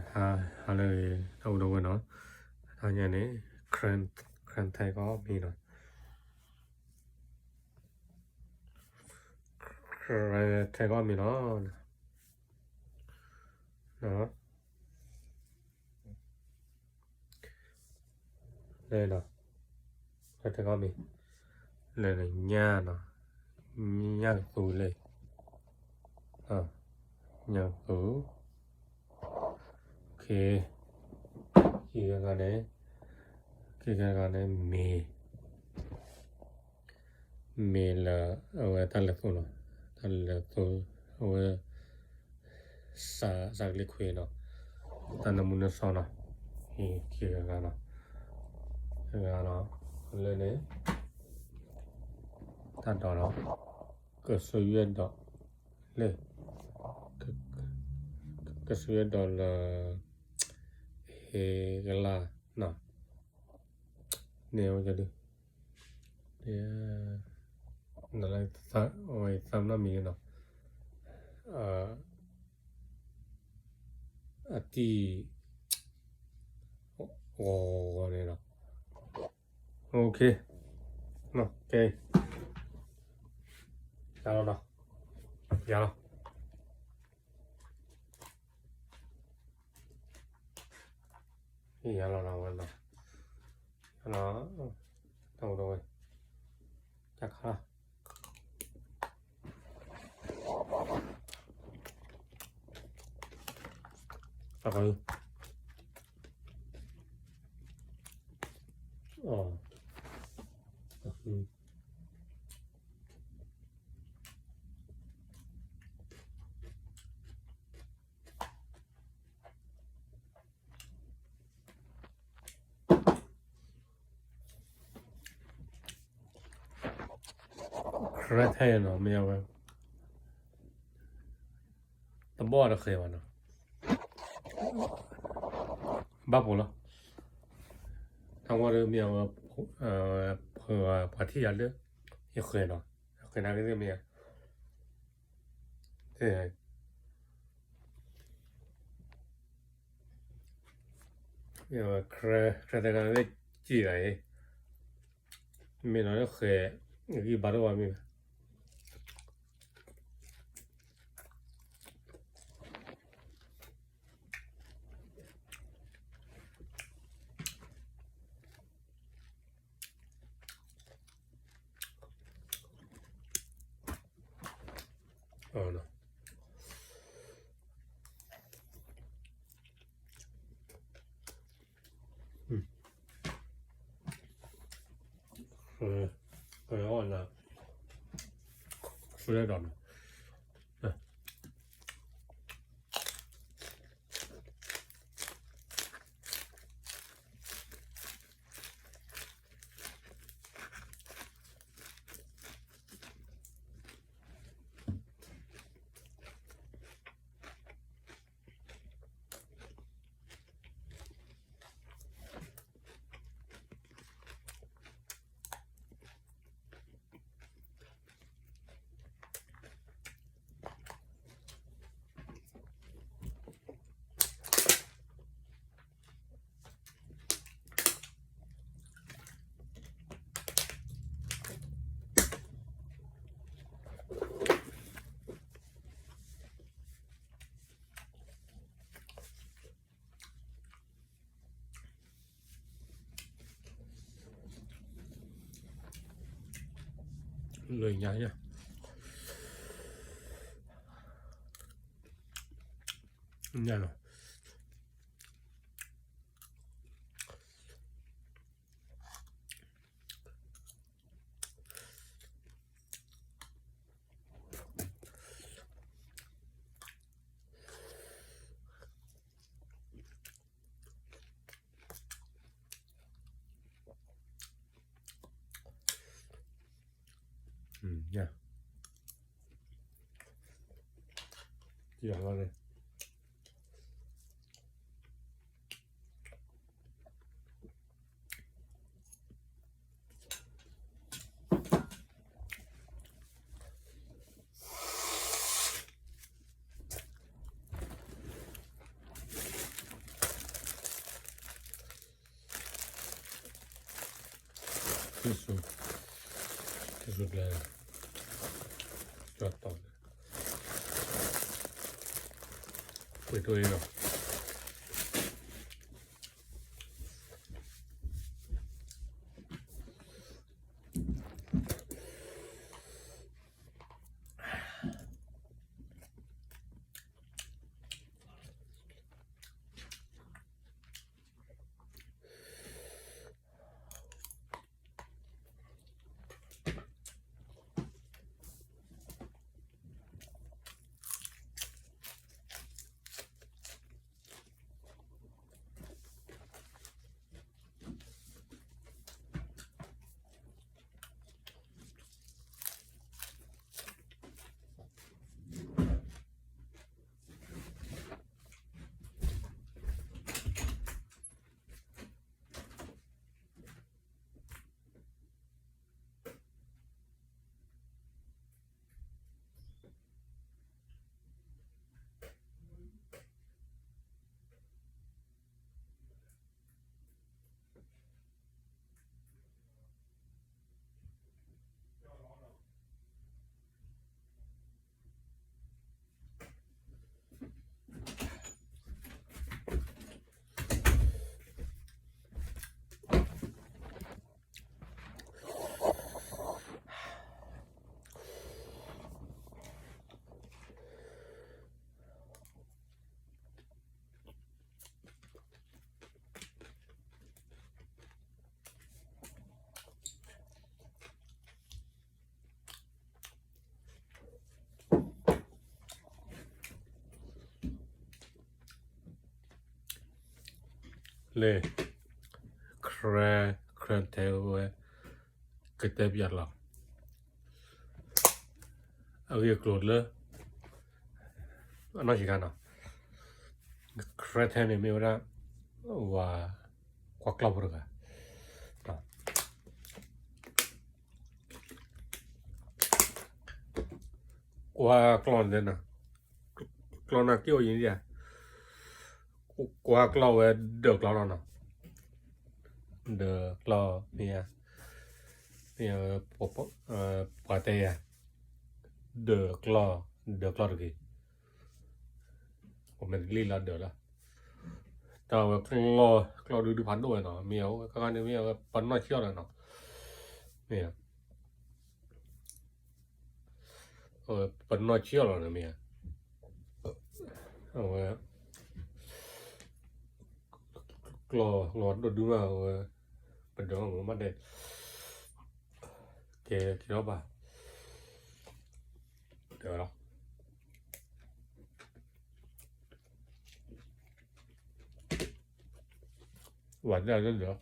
ဟာလေတော့နော်ဒါညနေခရန်ထိုင်ကောပြီနော်ခရန်ထိုင်ကောပြီနော်လေနော်ခရန်ထိုင်ကောပြီလေညာနော်ညာကူလေညာကူโอเคဒီကလည်းမေလာဟိုတယ်လီဖုန်းနော်တယ်လီဖုန်းဟိုစာကလေးခွေနော်တန်နမှုနဲ့ဆောင်းနော်ဒီကတော့လည်းနေတတ်တော့ကဆူရတော့လေကဆူရတော့ကလာနော်နေဦးကြတယ်နော်လိုက်သမ်းနာမီနော်အတီဟောနေနော်โอเคနော်โอเคရတော့နော်ရတော့ရတော့ဝင်တော့တော့จักခါจักခါခရထိုင်နော်မရဘူးတဘောရခေဝနော်ဘာပေါ်လားทางว่าเรื่องมีว่าเผื่อพอที่จะเลือกยังเคยเนาะเคยนั่งเรื่องมีใช่เนี่ยว่าเคยแต่การได้จีอะไรมีน้อยก็เคยอย่างที่บาร์ว่ามีเนาะอ่อนนะช่วยได้ดอนเลยย้ายเนี่ยเนี่ยเนาะเนี่ยที่อย่างนั้นเลย ที่สุดเลยจอดต่อไปตัวเองหรอเลยแคร์เทลเวก็เต็มยัดหรอเอาอย่างกลัวเลยอันนั้นสิกันเนาะแคร์เทลเนี่ยไม่ว่าว่าควักกลับหรือเปล่าว่า clone เลยนะclone นักเกี่ยวยินดีอ่ะกว่า clone เดือด clone นะเดือด clone เนี่ยปกปกติอ่ะเดือด clone กี่ผมเป็นลีลาเดือดละแต่ว่า clone ดูพันด้วยเนาะเมียวก็การเมียวปันน้อยเชี่ยวเลยเนาะเนี่ยปันน้อยเชี่ยวเลยเมียเอาไว้กลอดูมาเป็นเรื่องของมันเด็ดคิดว่าป่ะเดี๋ยวเราหวานได้แล้วเหรอ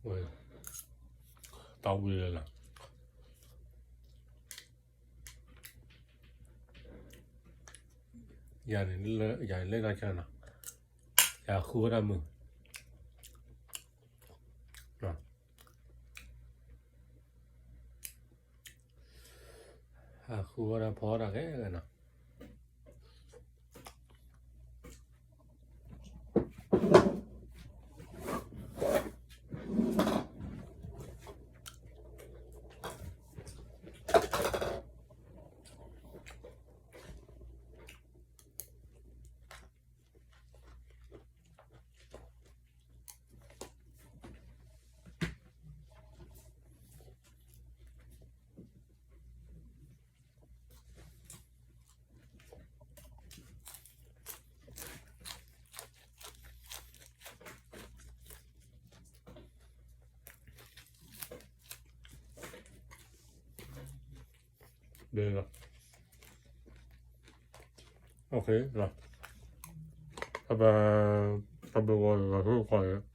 โอ้ยเตาเลยล่ะอย่าเล่นอะไรกันนะอย่าคู่ได้มึงนะคู่ได้พอได้แค่กันนะเดินละโอเคละถ้าไปวันละทุกคน